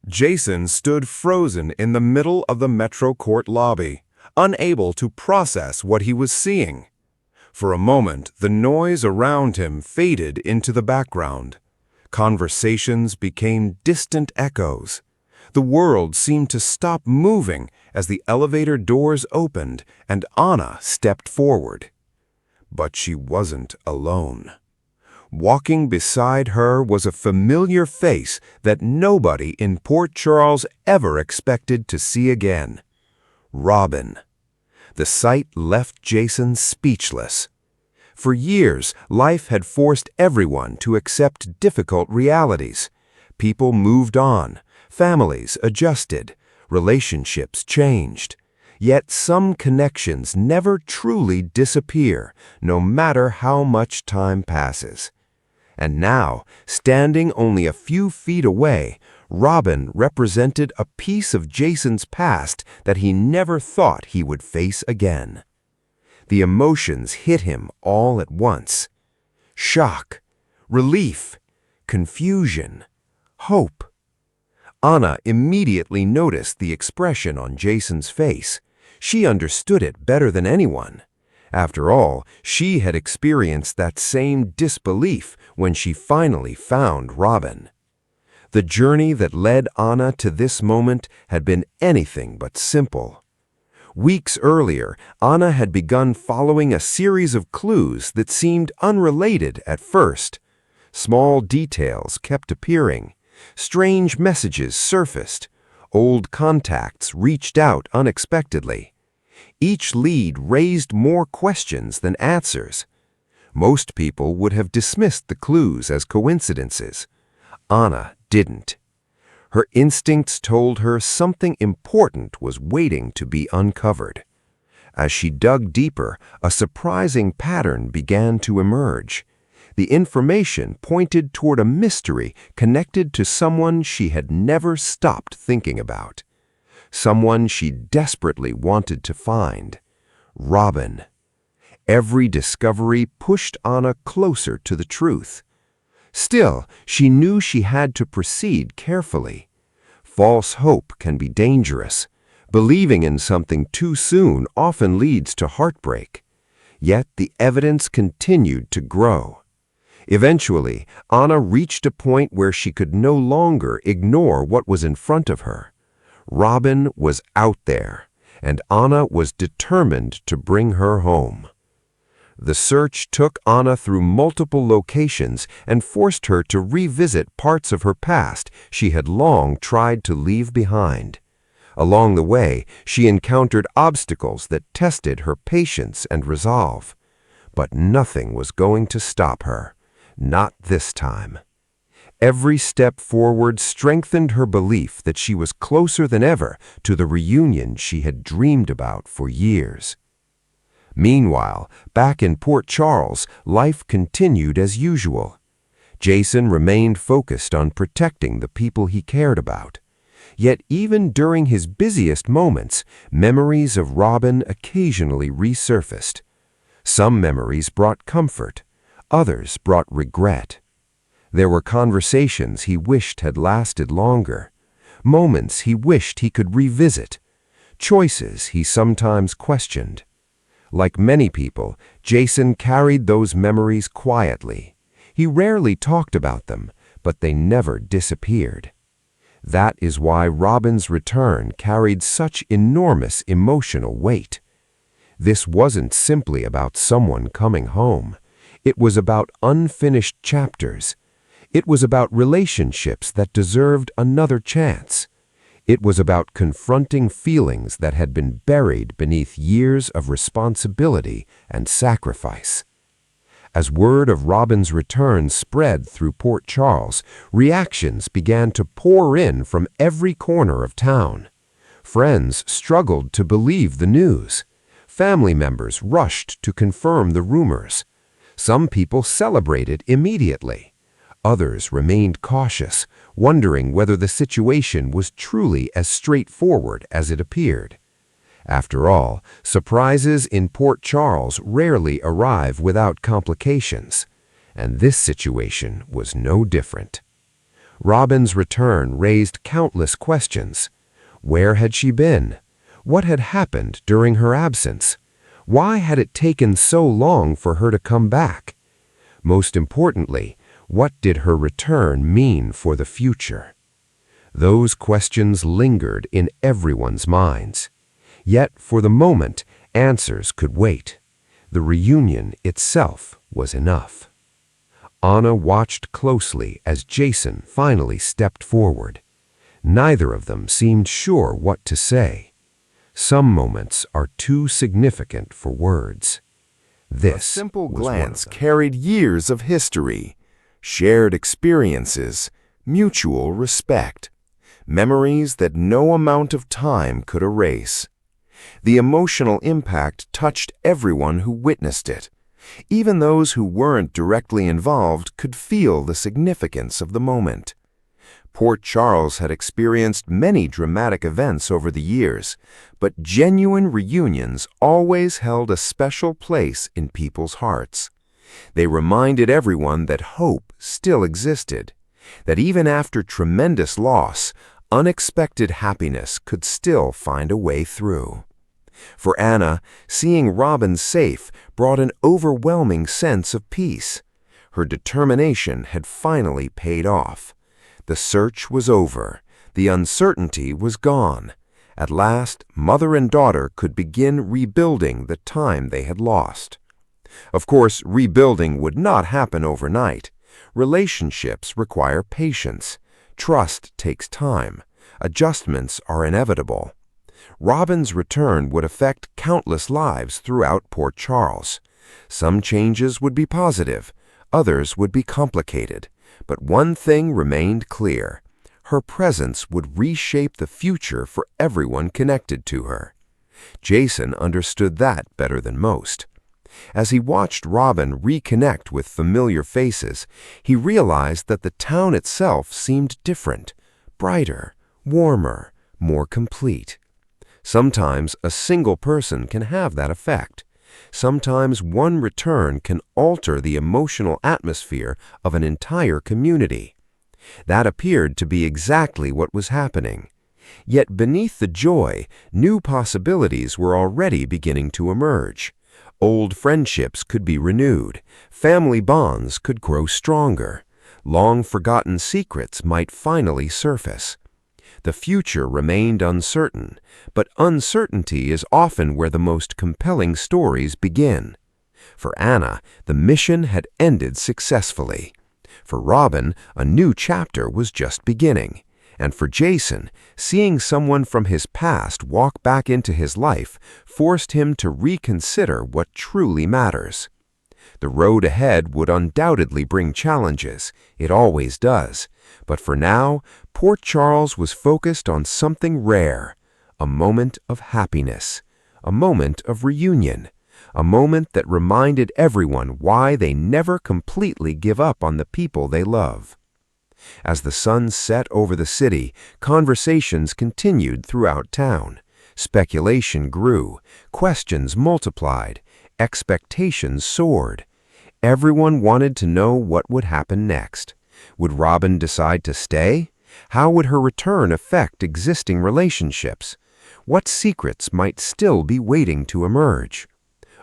Jason stood frozen in the middle of the Metro Court lobby, unable to process what he was seeing. For a moment, the noise around him faded into the background. Conversations became distant echoes. The world seemed to stop moving as the elevator doors opened and Anna stepped forward. But she wasn't alone. Walking beside her was a familiar face that nobody in Port Charles ever expected to see again. Robin. The sight left Jason speechless. For years, life had forced everyone to accept difficult realities. People moved on, families adjusted, relationships changed. Yet some connections never truly disappear, no matter how much time passes. And now, standing only a few feet away, Robin represented a piece of Jason's past that he never thought he would face again. The emotions hit him all at once. Shock, relief, confusion, hope. Anna immediately noticed the expression on Jason's face. She understood it better than anyone. After all, she had experienced that same disbelief when she finally found Robin. The journey that led Anna to this moment had been anything but simple. Weeks earlier, Anna had begun following a series of clues that seemed unrelated at first. Small details kept appearing. Strange messages surfaced. Old contacts reached out unexpectedly. Each lead raised more questions than answers. Most people would have dismissed the clues as coincidences. Anna didn't. Her instincts told her something important was waiting to be uncovered. As she dug deeper, a surprising pattern began to emerge. The information pointed toward a mystery connected to someone she had never stopped thinking about. Someone she desperately wanted to find. Robin. Every discovery pushed Anna closer to the truth. Still, she knew she had to proceed carefully. False hope can be dangerous. Believing in something too soon often leads to heartbreak. Yet the evidence continued to grow. Eventually, Anna reached a point where she could no longer ignore what was in front of her. Robin was out there, and Anna was determined to bring her home. The search took Anna through multiple locations and forced her to revisit parts of her past she had long tried to leave behind. Along the way, she encountered obstacles that tested her patience and resolve. But nothing was going to stop her. Not this time. Every step forward strengthened her belief that she was closer than ever to the reunion she had dreamed about for years. Meanwhile, back in Port Charles, life continued as usual. Jason remained focused on protecting the people he cared about. Yet even during his busiest moments, memories of Robin occasionally resurfaced. Some memories brought comfort, others brought regret. There were conversations he wished had lasted longer, moments he wished he could revisit, choices he sometimes questioned. Like many people, Jason carried those memories quietly. He rarely talked about them, but they never disappeared. That is why Robin's return carried such enormous emotional weight. This wasn't simply about someone coming home. It was about unfinished chapters. It was about relationships that deserved another chance. It was about confronting feelings that had been buried beneath years of responsibility and sacrifice. As word of Robin's return spread through Port Charles, reactions began to pour in from every corner of town. Friends struggled to believe the news. Family members rushed to confirm the rumors. Some people celebrated immediately. Others remained cautious, wondering whether the situation was truly as straightforward as it appeared. After all, surprises in Port Charles rarely arrive without complications, and this situation was no different. Robin's return raised countless questions. Where had she been? What had happened during her absence? Why had it taken so long for her to come back? Most importantly, what did her return mean for the future? Those questions lingered in everyone's minds. Yet, for the moment, answers could wait. The reunion itself was enough. Anna watched closely as Jason finally stepped forward. Neither of them seemed sure what to say. Some moments are too significant for words. This A simple was one glance of them. carried years of history, shared experiences, mutual respect, memories that no amount of time could erase. The emotional impact touched everyone who witnessed it. Even those who weren't directly involved could feel the significance of the moment. Port Charles had experienced many dramatic events over the years, but genuine reunions always held a special place in people's hearts. They reminded everyone that hope still existed, that even after tremendous loss, unexpected happiness could still find a way through. For Anna, seeing Robin safe brought an overwhelming sense of peace. Her determination had finally paid off. The search was over. The uncertainty was gone. At last, mother and daughter could begin rebuilding the time they had lost. Of course, rebuilding would not happen overnight. Relationships require patience. Trust takes time. Adjustments are inevitable. Robin's return would affect countless lives throughout Port Charles. Some changes would be positive, others would be complicated. But one thing remained clear. Her presence would reshape the future for everyone connected to her. Jason understood that better than most. As he watched Robin reconnect with familiar faces, he realized that the town itself seemed different, brighter, warmer, more complete. Sometimes a single person can have that effect. Sometimes one return can alter the emotional atmosphere of an entire community. That appeared to be exactly what was happening. Yet beneath the joy, new possibilities were already beginning to emerge. Old friendships could be renewed. Family bonds could grow stronger. Long-forgotten secrets might finally surface. The future remained uncertain, but uncertainty is often where the most compelling stories begin. For Anna, the mission had ended successfully. For Robin, a new chapter was just beginning. And for Jason, seeing someone from his past walk back into his life forced him to reconsider what truly matters. The road ahead would undoubtedly bring challenges. It always does. But for now, Port Charles was focused on something rare, a moment of happiness, a moment of reunion, a moment that reminded everyone why they never completely give up on the people they love. As the sun set over the city, conversations continued throughout town. Speculation grew, questions multiplied, expectations soared. Everyone wanted to know what would happen next. Would Robin decide to stay? How would her return affect existing relationships? What secrets might still be waiting to emerge?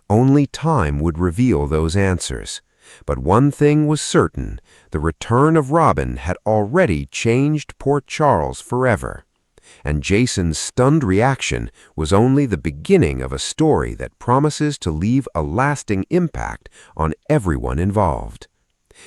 Only time would reveal those answers. But one thing was certain, the return of Robin had already changed Port Charles forever. And Jason's stunned reaction was only the beginning of a story that promises to leave a lasting impact on everyone involved.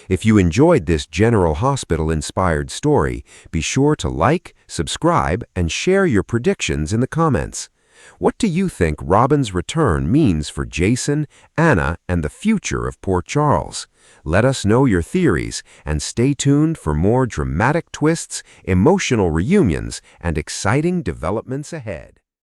If you enjoyed this General Hospital-inspired story, be sure to like, subscribe, and share your predictions in the comments. What do you think Robin's return means for Jason, Anna, and the future of Port Charles? Let us know your theories, and stay tuned for more dramatic twists, emotional reunions, and exciting developments ahead.